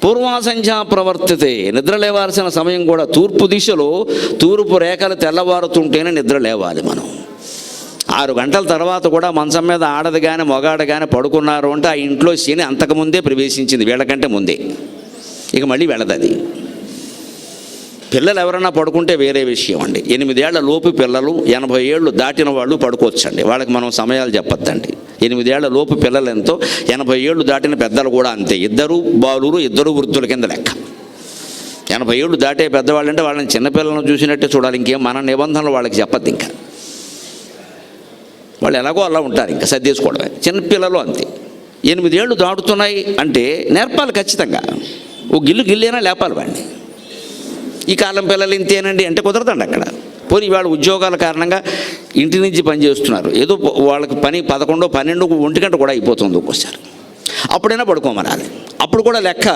పూర్వాసంధ్యా ప్రవర్తతే, నిద్ర లేవాల్సిన సమయం కూడా తూర్పు దిశలో తూర్పు రేఖలు తెల్లవారుతుంటేనే నిద్ర లేవాలి మనం. 6 గంటల తర్వాత కూడా మంచం మీద ఆడది కానీ మగాడు కానీ పడుకున్నారు అంటే ఆ ఇంట్లో శని అంతకుముందే ప్రవేశించింది, వీళ్ళకంటే ముందే. ఇక మళ్ళీ వెళ్ళదు. పిల్లలు ఎవరన్నా పడుకుంటే వేరే విషయం అండి. 8 ఏళ్ల లోపు పిల్లలు, 80 ఏళ్ళు దాటిన వాళ్ళు పడుకోవచ్చండి, వాళ్ళకి మనం సమయాలు చెప్పొద్దండి. 8 ఏళ్ల లోపు పిల్లలు ఎంతో, 80 ఏళ్ళు దాటిన పెద్దలు కూడా అంతే. 2 బాలురు 2 వృద్ధుల కింద లెక్క. 80 ఏళ్ళు దాటే పెద్దవాళ్ళు అంటే వాళ్ళని చిన్నపిల్లలను చూసినట్టే చూడాలి, ఇంకేం మన నిబంధనలు వాళ్ళకి చెప్పద్దు. ఇంకా వాళ్ళు ఎలాగో అలా ఉంటారు, ఇంకా సర్దేసుకోవడమే. చిన్నపిల్లలు అంతే. 8 ఏళ్ళు దాటుతున్నాయి అంటే నేర్పాలి ఖచ్చితంగా. ఓ గిల్లేనా లేపాలి వాడిని. ఈ కాలం పిల్లలు ఇంతేనండి అంటే కుదరదండి అక్కడ. పోనీ వాళ్ళ ఉద్యోగాల కారణంగా ఇంటి నుంచి పని చేస్తున్నారు, ఏదో వాళ్ళకి పని 11, 12, 1 గంట కూడా అయిపోతుంది ఒక్కోసారి. అప్పుడైనా పడుకోమనాలి. అప్పుడు కూడా లెక్క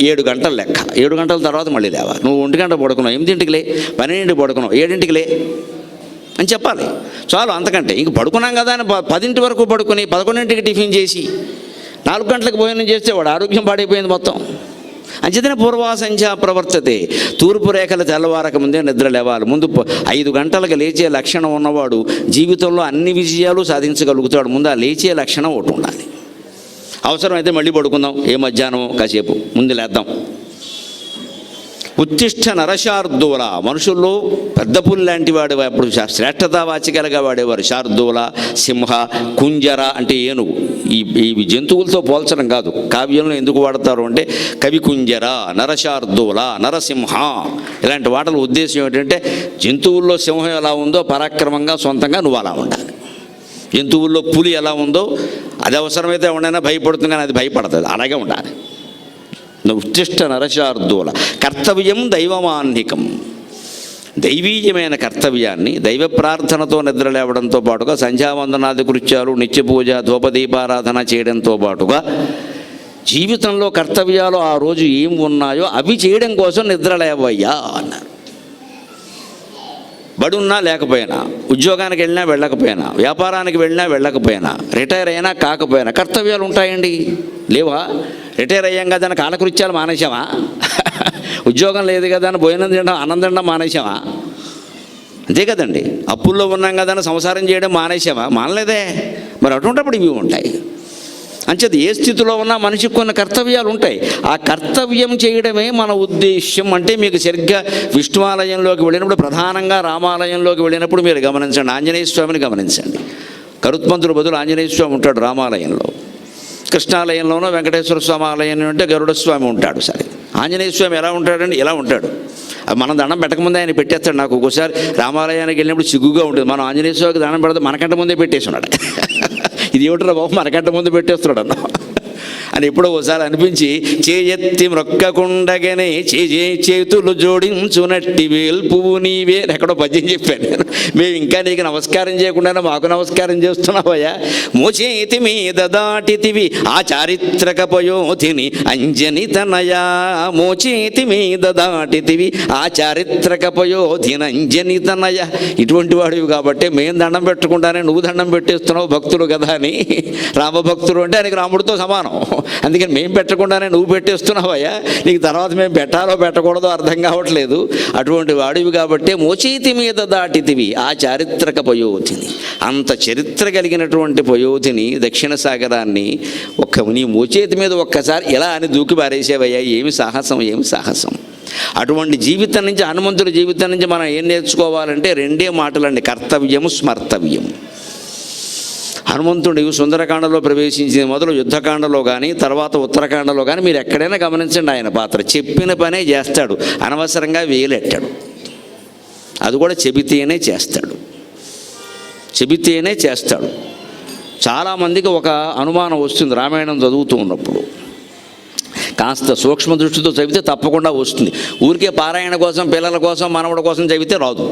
7 గంటల లెక్క. 7 గంటల తర్వాత మళ్ళీ లేవాలి. నువ్వు 1 గంట పడుకున్నావు, 8ంటికి లే, 12ంటికి పడుకున్నావు, 7ంటికి లే అని చెప్పాలి. చాలు, అంతకంటే ఇంక పడుకున్నాం కదా అని 10 వరకు పడుకుని 11ంటికి టిఫిన్ చేసి 4 గంటలకు భోజనం చేస్తే వాడు ఆరోగ్యం పాడైపోయింది మొత్తం. అంచేతనే పూర్వాసంధ్యా ప్రవర్తతే, తూర్పు రేఖలు తెల్లవారక ముందే నిద్ర లేవాలి. ముందు 5 గంటలకు లేచే లక్షణం ఉన్నవాడు జీవితంలో అన్ని విజయాలు సాధించగలుగుతాడు. ముందు ఆ లేచే లక్షణం ఒకటి ఉండాలి. అవసరమైతే మళ్ళీ పడుకుందాం, ఏ మధ్యాహ్నం కాసేపు ముందు లేద్దాం. ఉత్తిష్ట నరశార్దూల, మనుషుల్లో పెద్ద పులి లాంటి వాడు అప్పుడు శ్రేష్టతావాచికలుగా వాడేవారు. శార్దూల, సింహ, కుంజర అంటే ఏనుగు. ఈ జంతువులతో పోల్చడం కాదు, కావ్యంలో ఎందుకు వాడతారు అంటే కవి కుంజర, నరశార్దూల, నరసింహ ఇలాంటి వాటల ఉద్దేశం ఏంటంటే జంతువుల్లో సింహం ఎలా ఉందో పరాక్రమంగా సొంతంగా నువ్వు అలా ఉండాలి. జంతువుల్లో పులి ఎలా ఉందో అది అవసరమైతే ఉండైనా భయపడుతుంది, కానీ అది భయపడుతుంది, అలాగే ఉండాలి. ఉత్తిష్ట నరశార్దూల. కర్తవ్యం దైవమాన్నికం, దైవీయమైన కర్తవ్యాన్ని దైవ ప్రార్థనతో నిద్ర లేవడంతో పాటుగా సంధ్యావందనాది కృత్యాలు, నిత్య పూజ, ధూపదీపారాధన చేయడంతో పాటుగా జీవితంలో కర్తవ్యాలు ఆ రోజు ఏం ఉన్నాయో అవి చేయడం కోసం నిద్ర లేవయ్యా అన్నారు. బడున్నా లేకపోయినా, ఉద్యోగానికి వెళ్ళినా వెళ్ళకపోయినా, వ్యాపారానికి వెళ్ళినా వెళ్ళకపోయినా, రిటైర్ అయినా కాకపోయినా కర్తవ్యాలు ఉంటాయండి. లేవా? రిటైర్ అయ్యాం కదా అని కాలకృత్యాలు మానేసామా? ఉద్యోగం లేదు కదా అని భోజనం తినడం, అన్నం తినడం మానేసామా? అంతే కదండి. అప్పుల్లో ఉన్నాం కదా అని సంసారం చేయడం మానేసామా? మానలేదే. మరి అటువంటిప్పుడు ఇవి ఉంటాయి. అంచేది ఏ స్థితిలో ఉన్నా మనిషికి కొన్ని కర్తవ్యాలు ఉంటాయి. ఆ కర్తవ్యం చేయడమే మన ఉద్దేశ్యం. అంటే మీకు సరిగ్గా విష్ణువాలయంలోకి వెళ్ళినప్పుడు, ప్రధానంగా రామాలయంలోకి వెళ్ళినప్పుడు మీరు గమనించండి, ఆంజనేయ స్వామిని గమనించండి. కరుత్మంతుడు బదులు ఆంజనేయ స్వామి ఉంటాడు రామాలయంలో. కృష్ణాలయంలోనో వెంకటేశ్వర స్వామి ఆలయం అంటే గరుడ స్వామి ఉంటాడు. సరే, ఆంజనేయ స్వామి ఎలా ఉంటాడండి? ఇలా ఉంటాడు. మనం దండం పెట్టకముందే ఆయన పెట్టేస్తాడు. నాకు ఒక్కోసారి రామాలయానికి వెళ్ళినప్పుడు సిగ్గుగా ఉంటుంది. మనం ఆంజనేయ స్వామికి దండం పెడితే మనకంటే ముందే పెట్టేసి ఉన్నాడు. ఇది ఏమిట్రా బాబు, మనకంటే ముందు పెట్టేస్తున్నాడు అన్న అని ఎప్పుడో ఒకసారి అనిపించి, చేయెత్తి మ్రొక్కకుండగనే చేతులు జోడించునట్టి వేల్పువు నీవే ఎక్కడో పద్యం చెప్పాను నేను. మేము ఇంకా నీకు నమస్కారం చేయకుండా మాకు నమస్కారం చేస్తున్నావయ్యా. మోచేతి మీద దాటితివి ఆ చారిత్రక పయోధిని అంజని తనయా. మోచేతి మీద దాటితివి ఆ చారిత్రక పయోధిని అంజని తనయ. ఇటువంటి వాడివి కాబట్టి మేము దండం పెట్టకుండానే నువ్వు దండం పెట్టేస్తున్నావు, భక్తుడు కదా అని. రామభక్తుడు అంటే ఆయనకి రాముడితో సమానం. అందుకని మేము పెట్టకుండానే నువ్వు పెట్టేస్తున్నావయ్యా, నీకు తర్వాత మేము పెట్టాలో పెట్టకూడదో అర్థం కావట్లేదు. అటువంటి వాడివి కాబట్టి మోచేతి మీద దాటితివి ఆ చారిత్రక పయోధిని. అంత చరిత్ర కలిగినటువంటి పయోధిని, దక్షిణ సాగరాన్ని నీ మోచేతి మీద ఒక్కసారి ఇలా అని దూకి పారేసేవయ్యా. ఏమి సాహసం, ఏమి సాహసం. అటువంటి జీవితం నుంచి, హనుమంతుడి జీవితం నుంచి మనం ఏం నేర్చుకోవాలంటే 2 మాటలండి, కర్తవ్యము, స్మర్తవ్యం. హనుమంతుడు సుందరకాండలో ప్రవేశించిన మొదలు యుద్ధకాండలో కానీ, తర్వాత ఉత్తరకాండలో కానీ మీరు ఎక్కడైనా గమనించండి, ఆయన పాత్ర చెప్పిన పనే చేస్తాడు, అనవసరంగా వేలెట్టాడు. అది కూడా చెబితేనే చేస్తాడు, చెబితేనే చేస్తాడు. చాలామందికి ఒక అనుమానం వస్తుంది రామాయణం చదువుతూ ఉన్నప్పుడు. కాస్త సూక్ష్మ దృష్టితో చదివితే తప్పకుండా వస్తుంది. ఊరికే పారాయణ కోసం, పిల్లల కోసం, మనవడి కోసం చదివితే రాదు.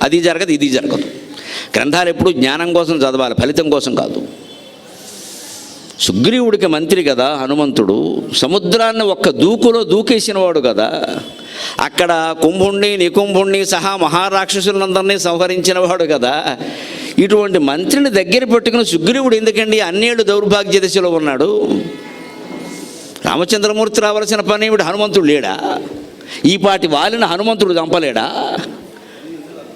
అది జరగదు, ఇది జరగదు. గ్రంథాలు ఎప్పుడు జ్ఞానం కోసం చదవాలి, ఫలితం కోసం కాదు. సుగ్రీవుడికి మంత్రి కదా హనుమంతుడు, సముద్రాన్ని ఒక్క దూకులో దూకేసినవాడు కదా. అక్కడ కుంభుణ్ణి, నికుంభుణ్ణి సహా మహారాక్షసులందరినీ సంహరించినవాడు కదా. ఇటువంటి మంత్రిని దగ్గర పెట్టుకుని సుగ్రీవుడు ఎందుకండి అన్నేళ్ళు దౌర్భాగ్య దశలో ఉన్నాడు? రామచంద్రమూర్తి రావాల్సిన పని ఏమిటి? హనుమంతుడు లేడా? ఈ పాటి వాలిన హనుమంతుడు చంపలేడా?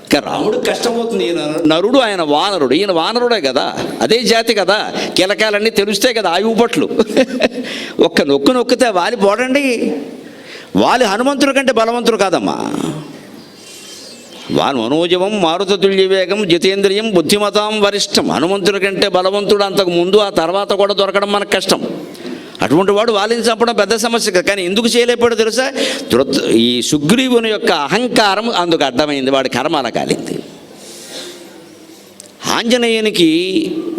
ఇక రాముడికి కష్టమవుతుంది. ఈయన నరుడు, ఆయన వానరుడు. ఈయన వానరుడే కదా, అదే జాతి కదా, కీలకాలన్నీ తెలుస్తే కదా ఆయువు పట్లు. ఒక్క నొక్కితే వాలి పోడండి. వాలి హనుమంతుడి కంటే బలవంతుడు కాదమ్మా. వాను మనోజవం మారుతతుల్య వేగం జితేంద్రియం బుద్ధిమతాం వరిష్టం. హనుమంతుడి కంటే బలవంతుడు అంతకు ముందు ఆ తర్వాత కూడా దొరకడం మనకు కష్టం. అటువంటి వాడు వాలిని చంపడం పెద్ద సమస్య కదా. కానీ ఎందుకు చేయలేకపోయాడో తెలుసా? ఈ సుగ్రీవుని యొక్క అహంకారం అందుకు అడ్డమైంది. వాడి కర్మ అలా కాలింది. ఆంజనేయునికి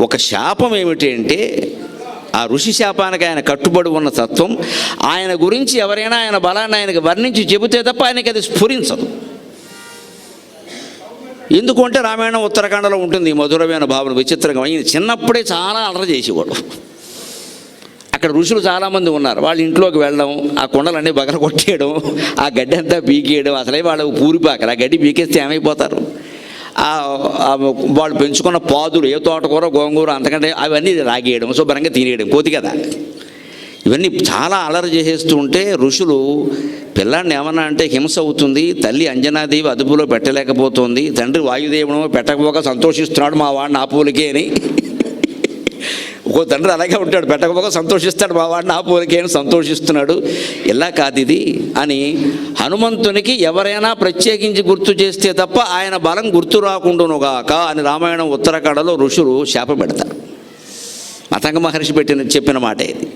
ఒక శాపం ఏమిటి అంటే, ఆ ఋషి శాపానికి ఆయన కట్టుబడి ఉన్న తత్వం, ఆయన గురించి ఎవరైనా ఆయన బలాన్ని ఆయనకు వర్ణించి చెబితే తప్ప ఆయనకి అది స్ఫురించదు. ఎందుకంటే రామాయణం ఉత్తరాఖండలో ఉంటుంది ఈ మధురమైన భావన. విచిత్రంగా ఈయన చిన్నప్పుడే చాలా అలర చేసేవాడు. అక్కడ ఋషులు చాలామంది ఉన్నారు. వాళ్ళ ఇంట్లోకి వెళ్ళడం, ఆ కొండలన్నీ బగల కొట్టేయడం, ఆ గడ్డి అంతా పీకేయడం. అసలే వాళ్ళు పూరిపాకరు. ఆ గడ్డి పీకేస్తే ఏమైపోతారు? వాళ్ళు పెంచుకున్న పాదులు, ఏ తోటకూర గోంగూర అంతకంటే అవన్నీ రాగేయడం, శుభ్రంగా తినేయడం, కోతి కదా. ఇవన్నీ చాలా అలరి చేసేస్తూ ఉంటే ఋషులు పిల్లాడిని ఏమన్నా అంటే హింస అవుతుంది, తల్లి అంజనాదేవి అదుపులో పెట్టలేకపోతుంది, తండ్రి వాయుదేవుడు పెట్టకపోక సంతోషిస్తున్నాడు మా వాడిని ఆ పూలకే అని. ఒక్కో తండ్రి అలాగే ఉంటాడు, పెట్టకపోక సంతోషిస్తాడు మా వాడిని ఆ పూలకే అని సంతోషిస్తున్నాడు. ఇలా కాదు ఇది అని హనుమంతునికి ఎవరైనా ప్రత్యేకించి గుర్తు చేస్తే తప్ప ఆయన బలం గుర్తు రాకుండానుగాక అని రామాయణం ఉత్తరాఖండలో ఋషులు శాపం పెడతారు. మతంగ మహర్షి చెప్పిన మాట ఇది.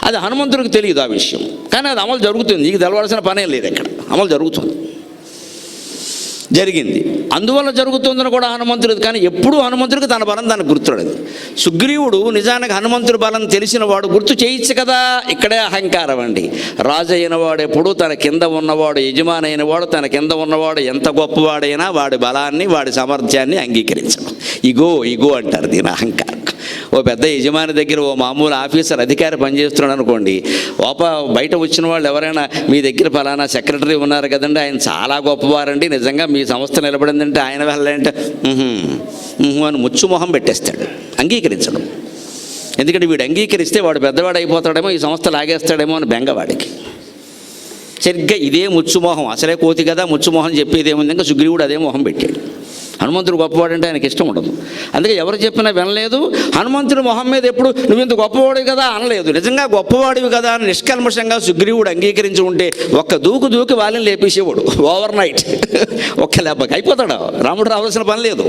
అది హనుమంతుడికి తెలియదు ఆ విషయం, కానీ అది అమలు జరుగుతుంది. నీకు తెలవాల్సిన పనే లేదు, ఇక్కడ అమలు జరుగుతుంది, జరిగింది. అందువల్ల జరుగుతుందని కూడా హనుమంతుడిది. కానీ ఎప్పుడూ హనుమంతుడికి తన బలం తనకు గుర్తురాలేదు. సుగ్రీవుడు నిజానికి హనుమంతుడి బలం తెలిసిన వాడు, గుర్తు చేయొచ్చు కదా. ఇక్కడే అహంకారం అండి. రాజు అయిన వాడు ఎప్పుడు తన కింద ఉన్నవాడు, యజమాని అయిన వాడు తన కింద ఉన్నవాడు ఎంత గొప్పవాడైనా వాడి బలాన్ని వాడి సామర్థ్యాన్ని అంగీకరించడం. ఇగో అంటారు దీని అహంకారం. ఓ పెద్ద యజమాని దగ్గర ఓ మామూలు ఆఫీసర్ అధికారి పనిచేస్తున్నాడు అనుకోండి, బయట వచ్చిన వాళ్ళు ఎవరైనా మీ దగ్గర ఫలానా సెక్రటరీ ఉన్నారు కదండి, ఆయన చాలా గొప్పవారండి, నిజంగా మీ సంస్థ నిలబడిందంటే ఆయన వెళ్ళాలంటే అని ముచ్చుమొహం పెట్టేస్తాడు, అంగీకరించడం. ఎందుకంటే వీడు అంగీకరిస్తే వాడు పెద్దవాడు అయిపోతాడేమో, ఈ సంస్థ లాగేస్తాడేమో అని బెంగవాడికి. సరిగ్గా ఇదే ముచ్చుమోహం, అసలే కోతి కదా ముచ్చుమోహం చెప్పేది ఏముంది, ఇంకా సుగ్రీవుడు అదే మొహం పెట్టాడు. హనుమంతుడు గొప్పవాడంటే ఆయనకి ఇష్టం ఉండదు. అందుకే ఎవరు చెప్పినా వినలేదు. హనుమంతుడి మొహం మీద ఎప్పుడు నువ్వు ఇంత గొప్పవాడివి కదా అనలేదు. నిజంగా గొప్పవాడివి కదా అని నిష్కల్మషంగా సుగ్రీవుడు అంగీకరించి ఉంటే ఒక్క దూకి వాళ్ళని లేపేసేవాడు ఓవర్ నైట్. ఒక్క లేపకి అయిపోతాడు. రాముడు రావాల్సిన పని లేదు.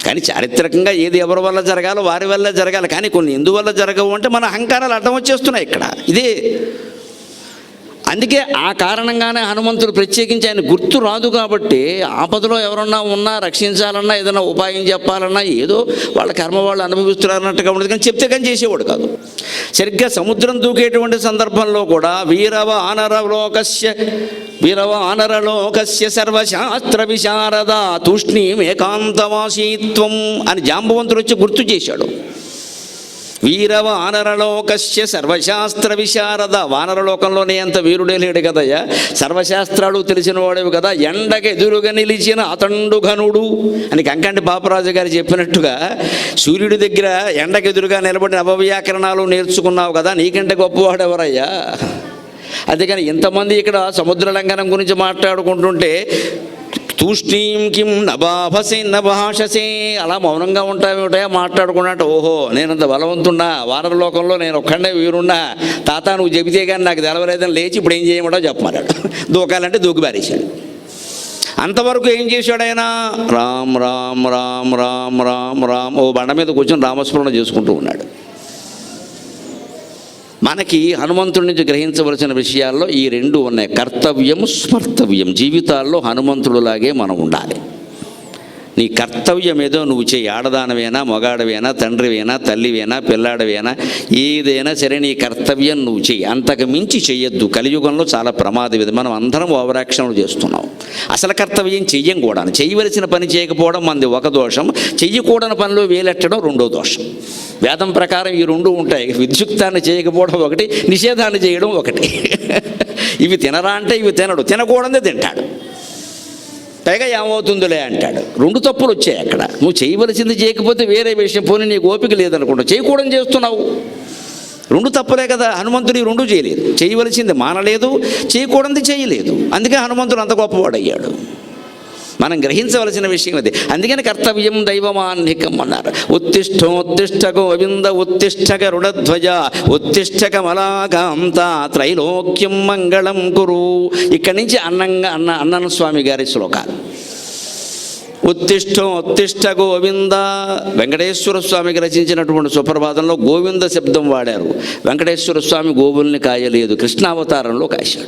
కానీ చారిత్రకంగా ఏది ఎవరి వల్ల జరగాలో వారి వల్ల జరగాలి. కానీ కొన్ని ఎందువల్ల జరగవు అంటే మన అహంకారాలు అడ్డం వచ్చేస్తున్నాయి ఇక్కడ. ఇదే అందుకే ఆ కారణంగానే హనుమంతుడు ప్రత్యేకించి ఆయన గుర్తు రాదు. కాబట్టి ఆపదలో ఎవరన్నా ఉన్నా రక్షించాలన్నా ఏదైనా ఉపాయం చెప్పాలన్నా ఏదో వాళ్ళ కర్మ వాళ్ళు అనుభవిస్తున్నారన్నట్టుగా ఉండదు. కానీ చెప్తే కానీ చేసేవాడు కాదు. సరిగ్గా సముద్రం దూకేటువంటి సందర్భంలో కూడా వీరవ ఆనరలోకస్య సర్వశాస్త్ర విశారద తూష్ణీం ఏకాంతవాసీత్వం అని జాంబవంతుడు వచ్చి గుర్తు చేశాడు. వీరవ ఆనరలోకస్య సర్వశాస్త్ర విశారద. వానరలోకంలోనే అంత వీరుడే లేడు కదయ్యా, సర్వశాస్త్రాలు తెలిసిన వాడేవి కదా. ఎండకు ఎదురుగా నిలిచిన అతండు ఘనుడు అని కంకంటి పాపరాజు గారు చెప్పినట్టుగా సూర్యుడి దగ్గర ఎండకు ఎదురుగా నిలబడిన నవవ్యాకరణాలు నేర్చుకున్నావు కదా, నీకంటే గొప్పవాడు ఎవరయ్యా. అందుకని ఇంతమంది ఇక్కడ సముద్ర లంఘనం గురించి మాట్లాడుకుంటుంటే తూష్ణీం కిం నభాభసే నభాషసే అలా మౌనంగా ఉంటావేమిటయా మాట్లాడుకున్నట్టు. ఓహో నేనంత బలవంతున్నా, వానరలోకంలో నేను ఒక్కడే వీరున్నా, తాత నువ్వు చెబితే కానీ నాకు తెలవలేదని లేచి ఇప్పుడు ఏం చేయమంటావు చెప్పమన్నాడు. దూకాలంటే దూకి బారేశాడు. అంతవరకు ఏం చేశాడు ఆయన? రామ్ రామ్ రామ్ రామ్ రామ్ రామ్ ఓ బండ మీద కూర్చొని రామస్మరణ చేసుకుంటూ ఉన్నాడు. మనకి హనుమంతుడి నుంచి గ్రహించవలసిన విషయాల్లో ఈ రెండు ఉన్నాయి, కర్తవ్యం స్మర్తవ్యం. జీవితాల్లో హనుమంతుడులాగే మనం ఉండాలి. నీ కర్తవ్యం ఏదో నువ్వు చేయి. ఆడదానవేనా, మగాడవేనా, తండ్రివేనా, తల్లివేనా, పిల్లాడవేనా, ఏదైనా సరే నీ కర్తవ్యం నువ్వు చెయ్యి. అంతకు మించి చెయ్యొద్దు. కలియుగంలో చాలా ప్రమాదం ఇది. మనం అందరం ఓవరాక్షన్లు చేస్తున్నాం. అసలు కర్తవ్యం చెయ్యం కూడా. చేయవలసిన పని చేయకపోవడం మనది ఒక దోషం, చెయ్యకూడని పనిలో వేలెట్టడం రెండో దోషం. వేదం ప్రకారం ఈ రెండు ఉంటాయి. విద్యుక్తాన్ని చేయకపోవడం ఒకటి, నిషేధాన్ని చేయడం ఒకటి. ఇవి తినరా అంటే ఇవి తినడు, తినకూడదే తింటాడు, పైగా ఏమవుతుందిలే అంటాడు. రెండు తప్పులు వచ్చాయి అక్కడ. నువ్వు చేయవలసింది చేయకపోతే వేరే విషయం, పోనీ నీకు ఓపిక లేదనుకుంటా, చేయకూడదు చేస్తున్నావు. రెండు తప్పులే కదా. హనుమంతుడు ఈ రెండు చేయలేదు. చేయవలసింది మానలేదు, చేయకూడదు చేయలేదు. అందుకే హనుమంతుడు అంత గొప్పవాడయ్యాడు. మనం గ్రహించవలసిన విషయం అది. అందుకని కర్తవ్యం దైవమాన్నికం అన్నారు. ఉత్తిష్టోత్తిష్ట గోవింద ఉత్తిష్ట గరుడధ్వజ ఉత్తిష్ట కమలాకాంత త్రైలోక్యం మంగళం కురు. ఇక్కడి నుంచి అన్నన స్వామి గారి శ్లోకాలు. ఉత్తిష్ట గోవింద. వెంకటేశ్వర స్వామికి రచించినటువంటి సుప్రభాతంలో గోవింద శబ్దం వాడారు. వెంకటేశ్వర స్వామి గోవుల్ని కాయలేదు, కృష్ణావతారంలో కాశాడు.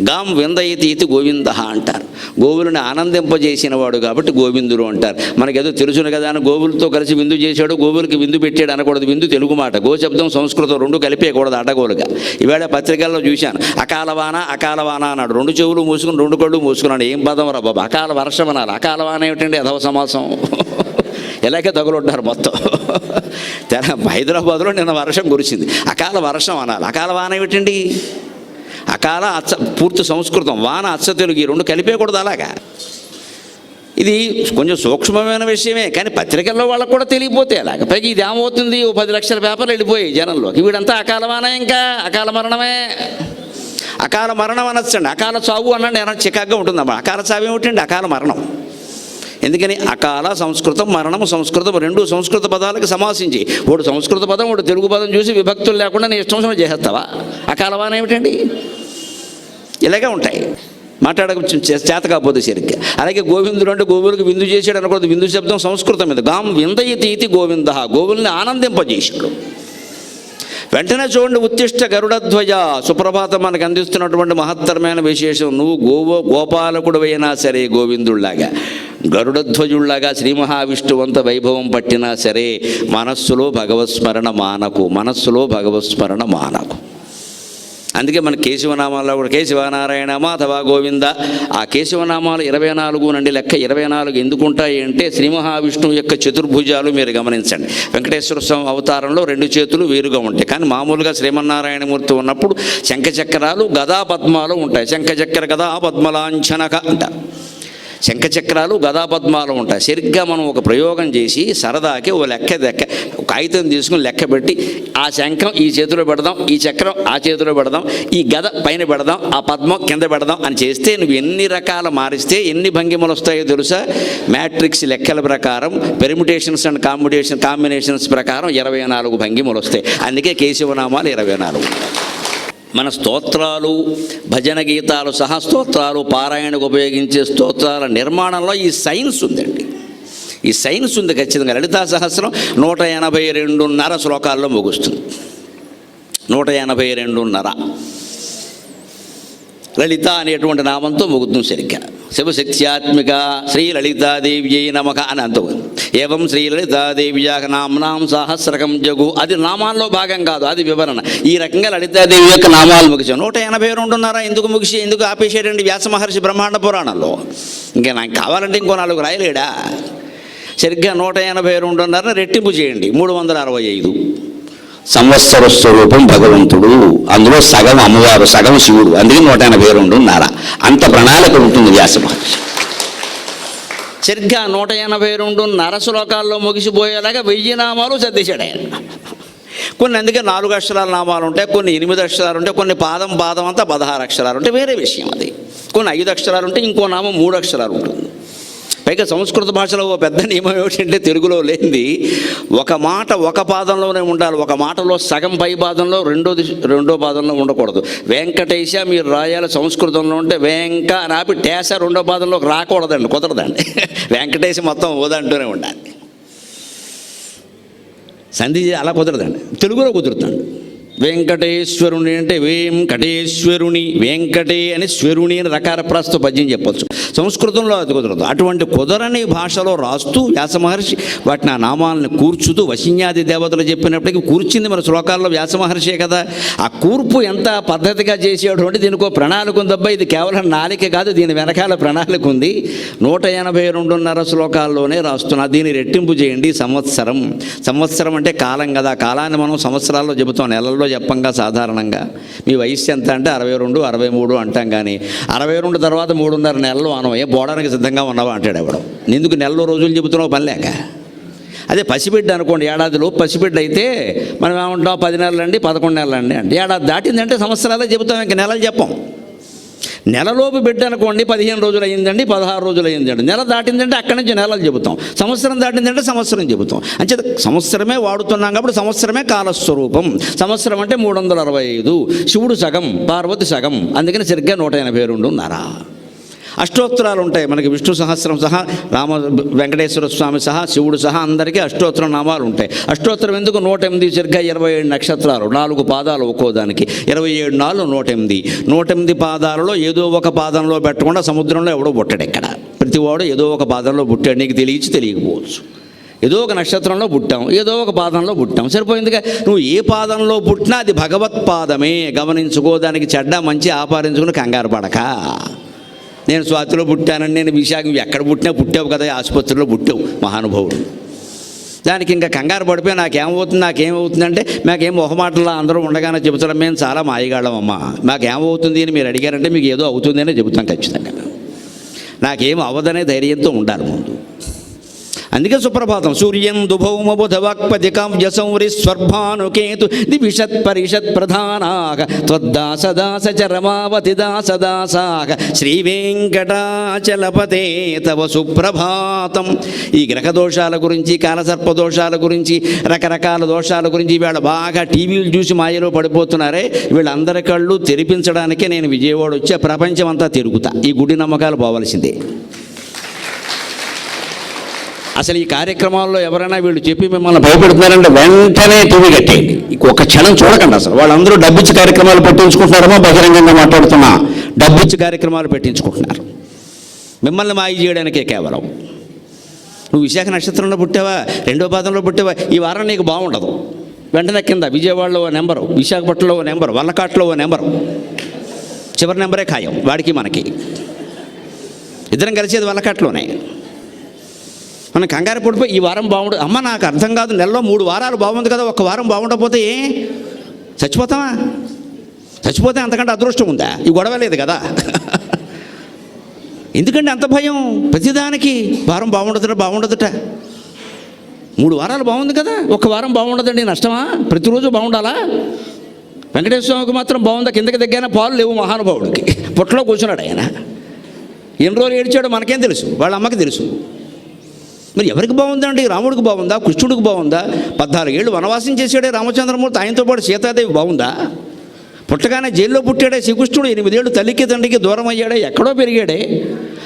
గాం విందయతి ఇది గోవింద అంటారు. గోవులను ఆనందింపజేసిన వాడు కాబట్టి గోవిందుడు అంటారు. మనకేదో తెలుసును కదా అని గోవులతో కలిసి విందు చేశాడు, గోవులకి విందు పెట్టాడు అనకూడదు. విందు తెలుగు మాట, గో శబ్దం సంస్కృతం రెండు కలిపేయకూడదు అడ్డగోలుగా. ఈవేళ పత్రికల్లో చూశాను, అకాలవాన అన్నాడు. రెండు చెవులు మూసుకుని రెండు కళ్ళు మూసుకున్నాడు. ఏం పదం రా బాబా, అకాల వర్షం అనాలి. అకాలవాన ఏమిటండి, అధవ సమాసం. ఇలాగే తగులుంటారు మొత్తం. హైదరాబాద్లో నిన్న వర్షం కురిసింది, అకాల వర్షం అనాలి. అకాల వాన ఏమిటండి? అకాల అచ్చ పూర్తి సంస్కృతం, వాన అచ్చ తెలుగు, ఈ రెండు కలిపేయకూడదు అలాగా. ఇది కొంచెం సూక్ష్మమైన విషయమే, కానీ పత్రికల్లో వాళ్ళకు కూడా తెలియపోతే అలాగ. పైకి ఇది ఏమవుతుంది, ఓ 10 లక్షల పేపర్లు వెళ్ళిపోయాయి జనంలోకి. వీడంతా అకాల వాన, ఇంకా అకాల మరణమే. అకాల మరణం అనొచ్చండి, అకాల చావు అనండి, ఏమన్నా చికాగ్గా ఉంటుందమ్మా. అకాల చావు ఏమిటండి? అకాల మరణం. ఎందుకని అకాల సంస్కృతం, మరణం సంస్కృతం, రెండు సంస్కృత పదాలకు సమాసించి, ఒకడు సంస్కృత పదం ఒకడు తెలుగు పదం చూసి విభక్తులు లేకుండా నీ ఇష్టం చేసేస్తావా? అకాలవాన ఏమిటండి? ఇలాగే ఉంటాయి. మాట్లాడక చేత కాకపోతే సరిగ్గా. అలాగే గోవిందుడు అంటే గోవులకు విందు చేశాడు అనకూడదు. విందు శబ్దం సంస్కృతం మీద. గాం విందయతి ఇది గోవింద, గోవుల్ని ఆనందింపజేశాడు. వెంటనే చూడండి, ఉత్తిష్ట గరుడధ్వజ. సుప్రభాతం మనకు అందిస్తున్నటువంటి మహత్తరమైన విశేషం. నువ్వు గోపాలకుడు అయినా సరే గోవిందుళ్లాగా, గరుడధ్వజుళ్లాగా శ్రీ మహావిష్ణువంత వైభవం పట్టినా సరే మనస్సులో భగవత్స్మరణ మానకు, మనస్సులో భగవత్స్మరణ మానకు. అందుకే మన కేశవనామాల్లో కూడా కేశవనారాయణ మాధవ గోవింద. ఆ కేశవనామాలు 24 నుండి లెక్క 24 ఎందుకుంటాయి అంటే, శ్రీ మహావిష్ణువు యొక్క చతుర్భుజాలు మీరు గమనించండి. వెంకటేశ్వర స్వామి అవతారంలో 2 చేతులు వేరుగా ఉంటాయి, కానీ మామూలుగా శ్రీమన్నారాయణమూర్తి ఉన్నప్పుడు శంఖచక్రాలు గదా పద్మాలు ఉంటాయి. శంఖచక్ర గదా పద్మలాంఛనక అంటారు. శంఖచక్రాలు గదాపద్మాలు ఉంటాయి. సరిగ్గా మనం ఒక ప్రయోగం చేసి సరదాకి ఓ లెక్క కాగితం తీసుకుని లెక్క పెట్టి, ఆ శంఖం ఈ చేతిలో పెడదాం, ఈ చక్రం ఆ చేతిలో పెడదాం, ఈ గద పైన పెడదాం, ఆ పద్మం కింద పెడదాం అని చేస్తే నువ్వు ఎన్ని రకాల మారిస్తే ఎన్ని భంగిమలు వస్తాయో తెలుసా? మ్యాట్రిక్స్ లెక్కల ప్రకారం, పెర్మిటేషన్స్ అండ్ కాంబినేషన్స్ ప్రకారం 24 భంగిమలు వస్తాయి. అందుకే కేశవనామాలు 24. మన స్తోత్రాలు, భజన గీతాలు సహా స్తోత్రాలు, పారాయణకు ఉపయోగించే స్తోత్రాల నిర్మాణంలో ఈ సైన్స్ ఉందండి. ఈ సైన్స్ ఉంది ఖచ్చితంగా. లలితా సహస్రం 182.5 శ్లోకాల్లో ముగుస్తుంది. 182.5 లలిత అనేటువంటి నామంతో ముగుతుంది సరిగ్గా. శివశక్త్యాత్మిక శ్రీ లలితాదేవ్యై నమః అని అంత. ఏవం శ్రీ లలితాదేవ్యా నామ్నాం సహస్రకం జగు. అది నామాల్లో భాగం కాదు, అది వివరణ. ఈ రకంగా లలితాదేవి యొక్క నామాలు ముగిసాం. 182.5 ఎందుకు ఆపేసాడండి వ్యాస మహర్షి బ్రహ్మాండ పురాణంలో? ఇంకా నాకు కావాలంటే ఇంకో 4 రాయలేడా? సరిగ్గా 182.5 రెట్టింపు చేయండి, 365. సంవత్సర స్వరూపం భగవంతుడు, అందులో సగం అమ్మవారు, సగం శివుడు. అందుకే 182.5. అంత ప్రణాళిక ఉంటుంది వ్యాస మహర్షి. సరిగ్గా 182.5 శ్లోకాల్లో ముగిసిపోయేలాగా 1000 నామాలు సర్దేశాడు ఆయన. కొన్ని అందుకే 4 అక్షరాల నామాలు ఉంటాయి, కొన్ని 8 అక్షరాలు ఉంటాయి, కొన్ని పాదం అంతా 16 అక్షరాలు ఉంటాయి, వేరే విషయం అది. కొన్ని 5 అక్షరాలు ఉంటాయి, ఇంకో నామం 3 అక్షరాలు ఉంటుంది. పైగా సంస్కృత భాషలో ఓ పెద్ద నియమం ఏమిటంటే, తెలుగులో లేనిది, ఒక మాట ఒక పాదంలోనే ఉండాలి. ఒక మాటలో సగం పై పాదంలో రెండో పాదంలో ఉండకూడదు. వెంకటేశ మీరు రాయాలి సంస్కృతంలో ఉంటే వెంక అని ఆపి టేస 2వ పాదంలోకి రాకూడదండి, కుదరదండి. వెంకటేశ మొత్తం ఓదంటూనే ఉండాలి. సంధి అలా కుదరదండి, తెలుగులో కుదురుతాడు. వెంకటేశ్వరుని అంటే వెంకటేశ్వరుని, వెంకటే అని స్వరుని అని రకాల ప్రస్తు పద్యం చెప్పచ్చు. సంస్కృతంలో అది కుదరదు. అటువంటి కుదరని భాషలో రాస్తూ వ్యాస మహర్షి వాటిని ఆ నామాలను కూర్చుతూ, వశిన్యాది దేవతలు చెప్పినప్పటికీ కూర్చింది మన శ్లోకాల్లో వ్యాస మహర్షే కదా. ఆ కూర్పు ఎంత పద్ధతిగా చేసేడు అంటే దీనికో ప్రణాళిక ఉందబ్బా. ఇది కేవలం నాలిక కాదు, దీని వెనకాల ప్రణాళిక ఉంది. 182.5 శ్లోకాల్లోనే రాస్తున్నా. దీన్ని రెట్టింపు చేయండి. సంవత్సరం అంటే కాలం కదా. కాలాన్ని మనం సంవత్సరాల్లో చెబుతాం, నెలల్లో చెప్పంగా సాధారణంగా. మీ వయస్సు ఎంత అంటే 62, 63 అంటాం, కానీ 62 తర్వాత 3.5 నెలలు అనం. ఏ పోవడానికి సిద్ధంగా ఉన్నావా అంటాడు ఎవడు. ఎందుకు నెలలో రోజులు చెబుతున్నావు పని లేక? అదే పసిబిడ్డ అనుకోండి, ఏడాదిలో పసిబిడ్డ అయితే మనం ఏమంటాం 10 నెలలండి 11 నెలలండి అంటే, ఏడాది దాటిందంటే సంవత్సరాలే చెబుతాం, ఇంక నెలలు చెప్పం. నెలలోపు బిడ్డ అనుకోండి 15 రోజులు అయ్యిందండి 16 రోజులు అయ్యిందండి, నెల దాటిందంటే అక్కడి నుంచి నెలలు చెబుతాం, సంవత్సరం దాటిందంటే సంవత్సరం చెబుతాం. అంటే సంవత్సరమే వాడుతున్నాం కాబట్టి సంవత్సరమే కాలస్వరూపం. సంవత్సరం అంటే 365, శివుడు సగం పార్వతి సగం, అందుకని సరిగ్గా 182:30. అష్టోత్తరాలు ఉంటాయి మనకి, విష్ణు సహస్రం సహా, వెంకటేశ్వర స్వామి సహా, శివుడు సహా అందరికీ అష్టోత్తర నామాలు ఉంటాయి. అష్టోత్తరం ఎందుకు? 108 సరిగ్గా 27 నక్షత్రాలు, 4 పాదాలు ఒక్కో దానికి, 27 4 108. 108 పాదాలలో ఏదో ఒక పాదంలో పెట్టకుండా సముద్రంలో ఎవడో పుట్టాడు. ఇక్కడ ప్రతివాడు ఏదో ఒక పాదంలో పుట్టాడు, నీకు తెలియకపోవచ్చు. ఏదో ఒక నక్షత్రంలో పుట్టాం, ఏదో ఒక పాదంలో పుట్టాం, సరిపోయిందిగా. నువ్వు ఏ పాదంలో పుట్టినా అది భగవత్పాదమే, గమనించుకో. దానికి చెడ్డ మంచి ఆపాదించుకుని కంగారు పడక. నేను స్వాతిలో పుట్టానని, నేను విశాఖ, ఎక్కడ పుట్టినా పుట్టావు కదా, ఆసుపత్రిలో పుట్టావు మహానుభావుడు. దానికి ఇంకా కంగారు పడిపోయి నాకేమవుతుందంటే, మాకేం మొహమాటలా అందరూ ఉండగానే చెబుతాం, మేము చాలా మాయగాళ్ళమమ్మా, మాకేమవుతుంది అని మీరు అడిగారంటే మీకు ఏదో అవుతుంది అని చెబుతాం ఖచ్చితంగా. నాకేం అవ్వదనే ధైర్యంతో ఉండాలి ముందు. అందుకే సుప్రభాతం. సూర్యందు భౌమ బుధవాక్పతి కావ్య సౌరి స్వర్భానుకేతు దివిషత్ పరిషత్ ప్రధానాక త్వద్దాసదాస చరమావతి దాసదాసాక శ్రీ వెంకటాచలపతే తవ సుప్రభాతం. ఈ గ్రహ దోషాల గురించి, కాలసర్ప దోషాల గురించి, రకరకాల దోషాల గురించి వీళ్ళ బాగా టీవీలు చూసి మాయలో పడిపోతున్నారే, వీళ్ళందరి కళ్ళు తెరిపించడానికే నేను విజయవాడ వచ్చే ప్రపంచం అంతా తిరుగుతా. ఈ గుడి నమ్మకాలు పోవలసిందే. అసలు ఈ కార్యక్రమాల్లో ఎవరైనా వీళ్ళు చెప్పి మిమ్మల్ని భయపెడుతున్నారంటే వెంటనే టీవీ కట్టేయండి, ఒక క్షణం చూడకండి. అసలు వాళ్ళందరూ డబ్బిచ్చి కార్యక్రమాలు పెట్టించుకుంటున్నారేమో, బహిరంగంగా మాట్లాడుతున్నా డబ్బిచ్చి కార్యక్రమాలు పెట్టించుకుంటున్నారు మిమ్మల్ని మాయ చేయడానికే కేవలం. నువ్వు విశాఖ నక్షత్రంలో పుట్టావా, 2వ పాదంలో పుట్టావా, ఈ వారం నీకు బాగుండదు. వెంటనే కింద విజయవాడలో ఓ నెంబరు, విశాఖపట్నంలో ఓ నెంబరు, వల్లకాట్లో ఓ నెంబరు, చివరి నెంబరే ఖాయం వాడికి మనకి. ఇద్దరం కలిసేది వల్లకాట్లోనే. మనం కంగారు పడిపోయి ఈ వారం బాగుండదు, అమ్మ నాకు అర్థం కాదు, నెలలో 3 వారాలు బాగుంది కదా, 1 వారం బాగుండకపోతే చచ్చిపోతావా? చచ్చిపోతే అంతకంటే అదృష్టం ఉందా? ఈ గొడవ లేదు కదా. ఎందుకంటే అంత భయం ప్రతిదానికి. వారం బాగుండదుట 3 వారాలు బాగుంది కదా, 1 వారం బాగుండదండి, నష్టమా? ప్రతిరోజు బాగుండాలా? వెంకటేశ్వర స్వామికి మాత్రం బాగుందా? కిందకి దగ్గర పాలు లేవు మహానుభావుడికి, పొట్టలో కూర్చున్నాడు ఆయన. ఎన్ని రోజులు ఏడ్చాడో మనకేం తెలుసు, వాళ్ళ అమ్మకి తెలుసు. మరి ఎవరికి బాగుందండి? రాముడికి బాగుందా? కృష్ణుడికి బాగుందా? 14 ఏళ్ళు వనవాసం చేశాడే రామచంద్రమూర్తి, ఆయనతో పాటు సీతాదేవి బాగుందా? పుట్టగానే జైల్లో పుట్టాడే శ్రీకృష్ణుడు, 8 ఏళ్ళు తల్లికి తండ్రికి దూరం అయ్యాడే, ఎక్కడో పెరిగాడే.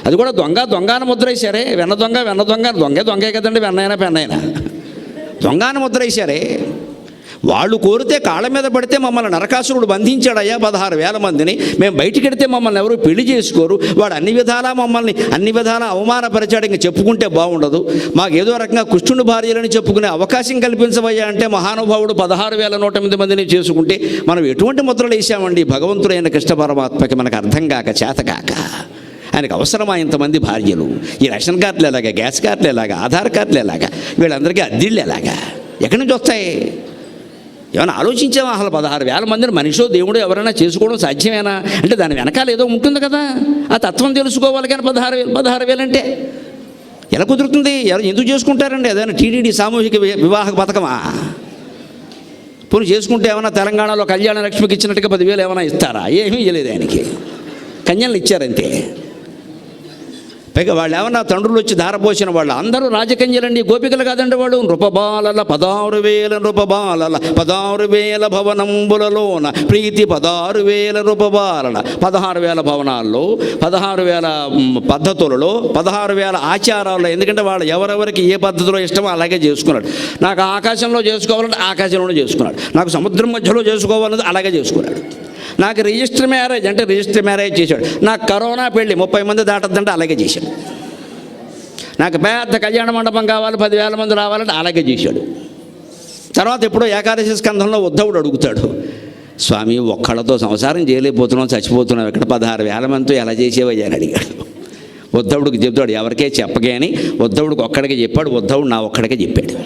అది కూడా దొంగను ముద్ర వేశారే. వెన్న దొంగే కదండి, వెన్నైనా పెన్నైనా దొంగను ముద్ర వేశారే. వాళ్ళు కోరితే కాళ్ళ మీద పడితే మమ్మల్ని నరకాసురుడు బంధించాడయ్యా 16,000 మందిని, మేము బయటికి వెడితే మమ్మల్ని ఎవరు పెళ్లి చేసుకోరు, వాడు అన్ని విధాలా అవమానపరిచాడు, ఇంక చెప్పుకుంటే బాగుండదు, మాకు ఏదో రకంగా కృష్ణుని భార్యలని చెప్పుకునే అవకాశం కల్పించవయ్యా అంటే మహానుభావుడు 16,108 మందిని చేసుకుంటే మనం ఎటువంటి ముద్రలు వేసామండి భగవంతుడైన కృష్ణ పరమాత్మకి? మనకు అర్థం కాక, చేతకాక. ఆయనకు అవసరమా ఇంతమంది భార్యలు? ఈ రేషన్ కార్డులు ఎలాగా, గ్యాస్ కార్డులు ఎలాగా, ఆధార్ కార్డులు ఎలాగా, వీళ్ళందరికీ అద్దెళ్ళు ఎలాగా, ఎక్కడి నుంచి వస్తాయి? ఏమైనా ఆలోచించామా? అసలు 16,000 మందిని మనిషో దేవుడు ఎవరైనా చేసుకోవడం సాధ్యమేనా? అంటే దాని వెనకాల ఏదో ఉంటుంది కదా, ఆ తత్వం తెలుసుకోవాలి. కానీ 16,000 అంటే ఎలా కుదురుతుంది? ఎందుకు చేసుకుంటారండి? అదేనా టీటీడీ సామూహిక వివాహ పథకమా? పోనీ చేసుకుంటే ఏమైనా తెలంగాణలో కళ్యాణ లక్ష్మికి ఇచ్చినట్టుగా 10,000 ఏమైనా ఇస్తారా? ఏమీ ఇవ్వలేదు ఆయనకి, కన్యలను ఇచ్చారంతే. పైగా వాళ్ళు ఏమన్నా తండ్రులు వచ్చి ధారపోసిన వాళ్ళు అందరూ రాజకన్యలండి, గోపికలు కాదండి వాళ్ళు. నృపబాలల 16,000 నృపబాలల 16,000 భవనంబులలోన ప్రీతి 16,000 నృపబాలన. 16,000 భవనాల్లో, 16,000 పద్ధతులలో, 16,000 ఆచారాల్లో. ఎందుకంటే వాళ్ళు ఎవరెవరికి ఏ పద్ధతిలో ఇష్టమో అలాగే చేసుకున్నాడు. నాకు ఆకాశంలో చేసుకోవాలంటే ఆకాశంలోనే చేసుకున్నాడు, నాకు సముద్రం మధ్యలో చేసుకోవాలంటే అలాగే చేసుకున్నాడు. నాకు రిజిస్టర్ మ్యారేజ్ అంటే రిజిస్టర్ మ్యారేజ్ చేశాడు. నాకు కరోనా పెళ్ళి 30 మంది దాటద్దంటే అలాగే చేశాడు. నాకు పెద్ద కళ్యాణ మండపం కావాలి, 10,000 మంది రావాలంటే అలాగే చేశాడు. తర్వాత ఎప్పుడో ఏకాదశి స్కంధంలో ఉద్ధవుడు అడుగుతాడు, స్వామి ఒక్కళ్ళతో సంసారం చేయలేకపోతున్నాం, చచ్చిపోతున్నాం, ఇక్కడ 16,000 మందితో ఎలా చేసేవయ్యా అని అడిగాడు. ఉద్ధవుడికి చెప్తాడు, ఎవరికే చెప్పగే అని. ఉద్ధవుడికి ఒక్కడికే చెప్పాడు, ఉద్ధవుడు నా ఒక్కడికే చెప్పాడు.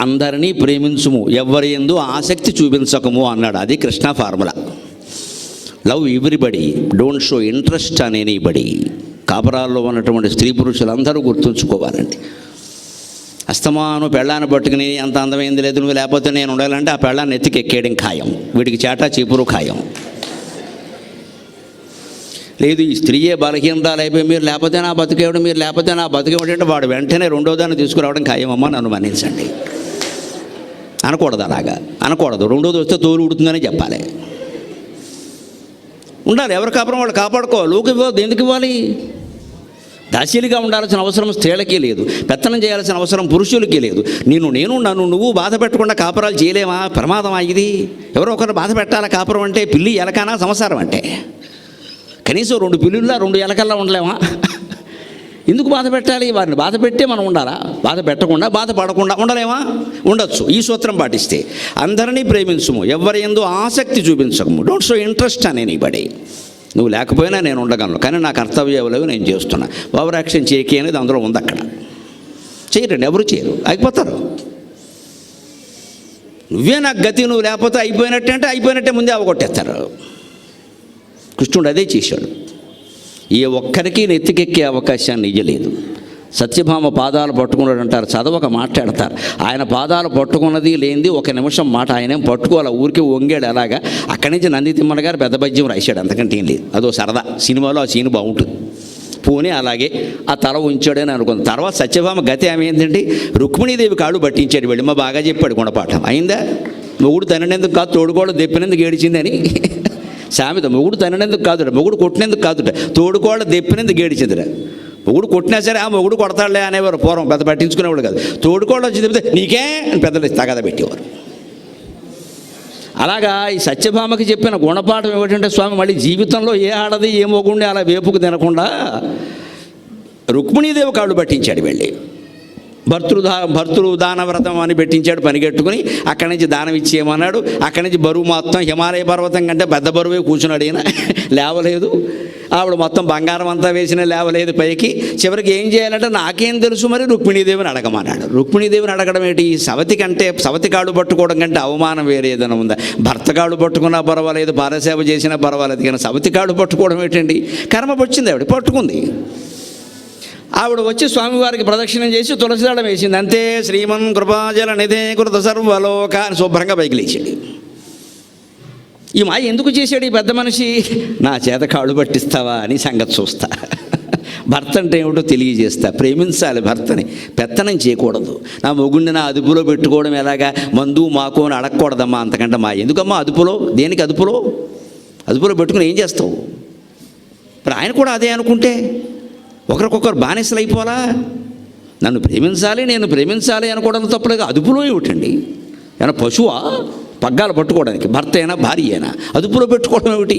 అందరినీ ప్రేమించుము, ఎవరి యందు ఆసక్తి చూపించకము అన్నాడు. అది Krishna formula. Love everybody, don't show interest on anybody. కాపురాల్లో ఉన్నటువంటి స్త్రీ పురుషులందరూ గుర్తుంచుకోవాలండి. అస్తమాను పెళ్ళాన్ని పట్టుకుని అంత అందమైంది లేదు నువ్వు లేకపోతే నేను ఉండాలంటే ఆ పెళ్ళాన్ని ఎత్తికి ఎక్కేయడం ఖాయం, వీడికి చేటా చీపురు ఖాయం. లేదు ఈ స్త్రీయే బలహీనరాలు అయిపోయి మీరు లేకపోతే నా బతికేవాడు, మీరు లేకపోతే నా బతికేవాడు అంటే వాడు వెంటనే రెండో దాన్ని తీసుకురావడం ఖాయమమ్మా, నన్ను మన్నించండి అనకూడదు. అలాగా అనకూడదు. రెండోది వస్తే తోలు ఉడుతుందని చెప్పాలి. ఉండాలి. ఎవరి కాపురం వాళ్ళు కాపాడుకోవాలి. లోకి ఇవ్వద్దు. ఎందుకు ఇవ్వాలి? దాసీలుగా ఉండాల్సిన అవసరం స్త్రీలకి లేదు, పెత్తనం చేయాల్సిన అవసరం పురుషులకి లేదు. నన్ను నువ్వు బాధ పెట్టకుండా కాపురాలు చేయలేమా? ప్రమాదమా ఇది? ఎవరో ఒకరు బాధ పెట్టాలా? కాపురం అంటే పిల్లి ఎలకనా సంసారం అంటే? కనీసం 2 పిల్లుల్లా 2 ఎలకల్లా ఉండలేమా? ఎందుకు బాధ పెట్టాలి? వారిని బాధ పెట్టే మనం ఉండాలా? బాధ పెట్టకుండా బాధపడకుండా ఉండలేమా? ఉండొచ్చు. ఈ సూత్రం పాటిస్తే. అందరినీ ప్రేమించుము, ఎవరి యందు ఆసక్తి చూపించకము. డోంట్ షో ఇంట్రెస్ట్ అని ఎనీబడి. నువ్వు లేకపోయినా నేను ఉండగలను, కానీ నా కర్తవ్యాలు నేను చేస్తున్నా. ఓవర్ యాక్షన్ చేయకి అనేది అందులో ఉంది. అక్కడ చేయరండి, ఎవరు చేయరు, అయిపోతారు. నువ్వే నాకు గతి, నువ్వు లేకపోతే అయిపోయినట్టే అంటే అయిపోయినట్టే ముందే అవగొట్టేస్తారు. కృష్ణుడు అదే చేశాడు. ఏ ఒక్కరికి నెత్తికెక్కే అవకాశాన్ని ఇయ్యలేదు. సత్యభామ పాదాలు పట్టుకున్నాడు అంటారు, చదవక మాట్లాడతారు. ఆయన పాదాలు పట్టుకున్నది లేనిది 1 నిమిషం మాట ఆయనేం పట్టుకోవాలి, ఊరికి వంగాడు. అలాగా అక్కడి నుంచి నంది తిమ్మన గారు పెద్ద పద్యం రాశాడు, అంతకంటే ఏం లేదు. అదో సరదా. సినిమాలో ఆ సీన్ బాగుంటుంది. పోనీ అలాగే ఆ తల ఉంచాడని అనుకుంది. తర్వాత సత్యభామ గతి ఆమె ఏంటంటే రుక్మిణీదేవి కాళ్ళు పట్టించాడు. వెళ్ళి మా బాగా చెప్పాడు గుణపాఠం. అయిందా? మొగుడు తననేందుకు కాదు, తోడుకోవడం దెప్పినందుకు ఏడిచిందని సామెత. మొగుడు తననేందుకు కాదుట, మొగుడు కొట్టినందుకు కాదుట, తోడుకోవడం దెప్పినందుకు ఏడిచిందిట. మొగుడు కొట్టినా సరే ఆ మొగుడు కొడతాడులే అనేవారు పూర్వం, పెద్ద పట్టించుకునేవాడు కాదు. తోడుకోవడం వచ్చి చెప్తే నీకే అని పెద్దలు తగద పెట్టేవారు. అలాగా ఈ సత్యభామకి చెప్పిన గుణపాఠం ఏమిటంటే, స్వామి మళ్ళీ జీవితంలో ఏ ఆడది ఏ మొగుండి అలా వేపుకు తినకుండా రుక్మిణీదేవి కాళ్ళు పట్టించాడు. వెళ్ళి భర్తృ దానవ్రతం అని పెట్టించాడు. పనిగట్టుకుని అక్కడి నుంచి దానం ఇచ్చేయమన్నాడు. అక్కడి నుంచి బరువు మొత్తం హిమాలయ పర్వతం కంటే పెద్ద బరువే కూర్చున్నాడు ఈయన. లేవలేదు. ఆవిడ మొత్తం బంగారం అంతా వేసిన లేవలేదు పైకి. చివరికి ఏం చేయాలంటే నాకేం తెలుసు మరి రుక్మిణీదేవిని అడగమన్నాడు. రుక్మిణీదేవిని అడగడం ఏంటి? సవతి కాళ్ళు పట్టుకోవడం కంటే అవమానం వేరే ఏదైనా ఉందా? భర్త కాళ్ళు పట్టుకున్నా పర్వాలేదు, పారసేవ చేసినా పర్వాలేదు, కానీ సవతి కాళ్ళు పట్టుకోవడం ఏంటండి? కర్మ వచ్చింది, ఆవిడ పట్టుకుంది. ఆవిడ వచ్చి స్వామివారికి ప్రదక్షిణం చేసి తులసిదళం వేసింది. అంతే. శ్రీమన్ కృపాజల నిధే కృత సర్వలోక అని శుభ్రంగా పైకి లేచాడు. ఈ మాయ ఎందుకు చేశాడు ఈ పెద్ద మనిషి? నా చేత కాళ్ళు పట్టిస్తావా అని సంగతి చూస్తా. భర్త అంటే ఏమిటో తెలియజేస్తా. ప్రేమించాలి భర్తని, పెత్తనం చేయకూడదు. నా మొగుడిని నా అదుపులో పెట్టుకోవడం ఎలాగా? మందు మాకు అని అడగకూడదమ్మా. అంతకంటే మా ఎందుకమ్మా అదుపులో? దేనికి అదుపులో పెట్టుకుని ఏం చేస్తావు? మరి ఆయన కూడా అదే అనుకుంటే ఒకరికొకరు బానిసలు అయిపోవాలా? నన్ను ప్రేమించాలి, నేను ప్రేమించాలి అనుకోవడం తప్పలేదు. అదుపులో ఏమిటండి? ఏమైనా పశువా పగ్గాలు పట్టుకోవడానికి? భర్త అయినా భార్య అయినా అదుపులో పెట్టుకోవడం ఏమిటి?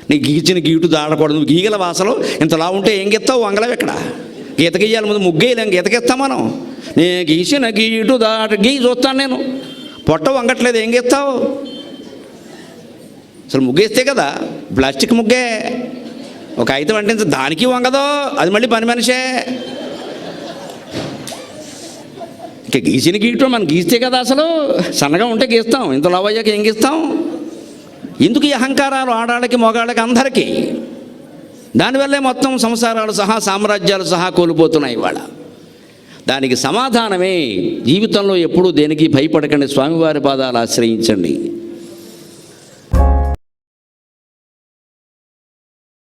నీకు గీచిన గీటు దాడకూడదు. నువ్వు గీగల వాసలో ఇంతలా ఉంటే ఏం గెత్తావు? వంగలం ఎక్కడ? గీత గీయాలి ముందు, ముగ్గేయలేం, గీతకెత్తాం మనం. నేను గీసిన గీటు గీ చూస్తాను నేను. పొట్ట వంగట్లేదు, ఏం గీస్తావు? అసలు ముగ్గేస్తే కదా, ప్లాస్టిక్ ముగ్గే. ఒక ఐతం అంటే దానికి వంగదో, అది మళ్ళీ పని మనిషే. ఇక గీసిన గీయటం మనం గీస్తే కదా, అసలు సన్నగా ఉంటే గీస్తాం, ఇంత లావయ్యాక ఏం గీస్తాం? ఎందుకు ఈ అహంకారాలు ఆడాళ్ళకి మోగాళ్ళకి అందరికీ? దానివల్లే మొత్తం సంసారాలు సహా సామ్రాజ్యాలు సహా కోల్పోతున్నాయి ఇవాళ. దానికి సమాధానమే జీవితంలో ఎప్పుడూ దేనికి భయపడకండి, స్వామివారి పాదాలు ఆశ్రయించండి.